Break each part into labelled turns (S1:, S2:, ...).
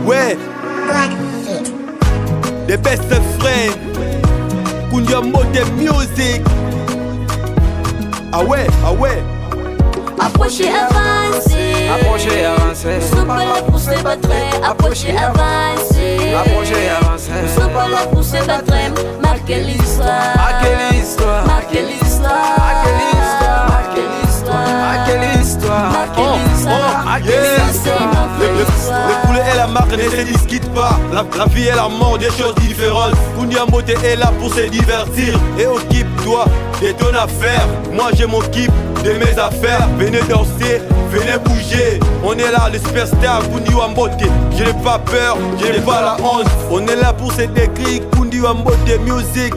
S1: Ouais, the best friend, Kundia Mode Music. Ah ouais, ah ouais.
S2: Approchez, avancez.
S3: Approchez, avancez.
S2: Nous sommes pas là pour se battre. Approchez, avancez.
S3: Approchez, avancez.
S2: Nous sommes pas là pour se battre. Marquez l'histoire.
S3: Marquez l'histoire.
S2: Marquez l'histoire.
S3: Marquez l'histoire.
S2: Marquez l'histoire.
S3: Marquez l'histoire.
S2: Marquez l'histoire.
S3: Marquez
S2: l'histoire.
S1: Le poulet et la marque ne se discutent pas. La vie et la mort, des choses différentes. Kundia Mode est là pour se divertir. Et occupe-toi de ton affaire. Moi je m'occupe de mes affaires. Venez danser, venez bouger. On est là, les superstars, Kundia Mode. Je n'ai pas peur, je n'ai pas la honte. On est là pour se décrire, Kundia Mode Music.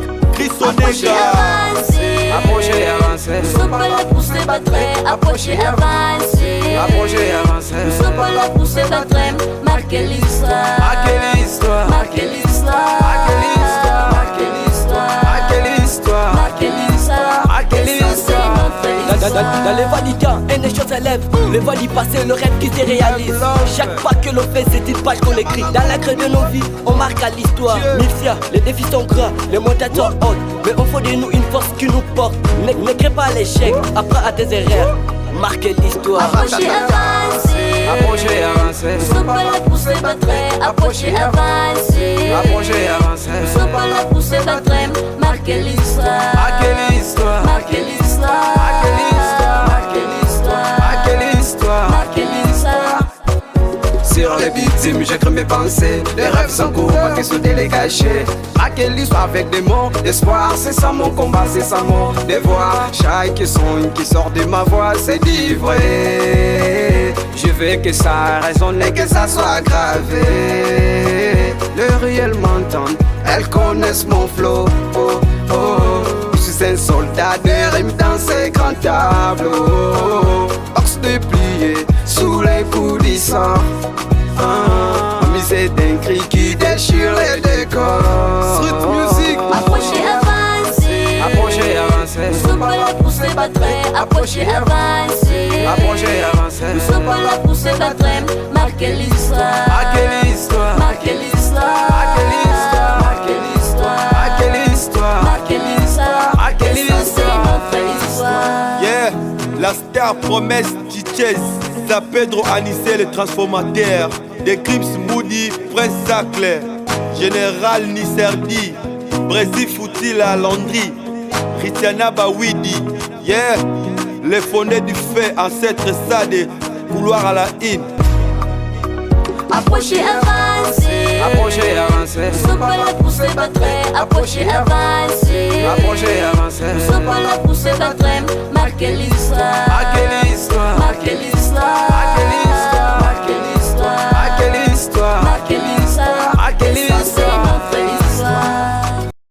S2: Approchez, avancez.
S3: Approchez, avancez.
S2: Nous sommes pas là pour se battre. Approchez, avancez.
S3: Approchez, avancez.
S2: Nous sommes pas là pour se battre. Marquez l'histoire.
S3: Marquez l'histoire.
S2: Marquez l'histoire.
S3: Marquez l'histoire.
S2: Marquez l'histoire.
S3: Marquez l'histoire.
S2: Marquez l'histoire.
S3: Marquez l'histoire.
S4: Dans les voies du temps, une chose s'élève. Les voies du passé, le rêve qui se réalise. Chaque pas que l'on fait, c'est une page qu'on écrit. Dans la craie de nos vies, on marque à l'histoire. Mixia, les défis sont gras, les montagnes sont hautes. Mais au fond de nous, une force qui nous porte. Ne crée pas l'échec, apprends à tes erreurs. Marquez l'histoire.
S2: Approchez, avancez.
S3: Approchez, avancez.
S2: Nous sommes pas là pour se battre. Approchez, avancez.
S3: Approchez, avancez.
S2: Nous sommes pas là pour se battre. Marquez l'histoire.
S3: Marquez l'histoire.
S2: Marquez l'histoire.
S3: Marquez l'histoire.
S2: Marquez l'histoire.
S3: Marquez l'histoire.
S2: Marquez l'histoire.
S3: Sur les victimes, j'écris mes pensées. Les rêves sont courts, pas que sous les cachés. Marquer l'histoire avec des mots d'espoir. C'est ça mon combat, c'est ça mon devoir. Chaque son qui sort de ma voix, c'est dit vrai. Je veux que ça résonne et que ça soit gravé. Le réel m'entend, elles connaissent mon flow. Oh, oh. Je suis un soldat de rimes dans ces grands tableaux. Box déplié sous les coups du sang. C'est un cri qui déchire les décors.
S1: Street music.
S2: Approchez, avancez.
S3: Approchez, avancez.
S2: Nous sommes pas là pour se battre. Approchez, avancez.
S3: Approchez, avancez.
S2: Nous sommes pas là pour se battre. Marquez l'histoire.
S3: Marquez l'histoire.
S2: Marquez l'histoire.
S3: Marquez l'histoire.
S2: Marquez l'histoire.
S3: Marquez l'histoire.
S2: Marquez l'histoire.
S3: Marquez l'histoire.
S2: C'est notre histoire.
S1: Yeah, la star promesse Tichès. Sa Pedro Anissé le transformateur. Des Crips Moody, Prince Sackler, Général Nisserdi, Brésil Fouti la Landry, Ritiana Bawidi, yeah, les fondés du fait, ancêtre Sade, couloir à la in.
S2: Approchez, avancez.
S3: Approchez, avancez.
S2: Nous sommes pas là pour se battre. Approchez, avancez.
S3: Approchez, avancez.
S2: Nous sommes pas là pour se battre. Marquez l'histoire.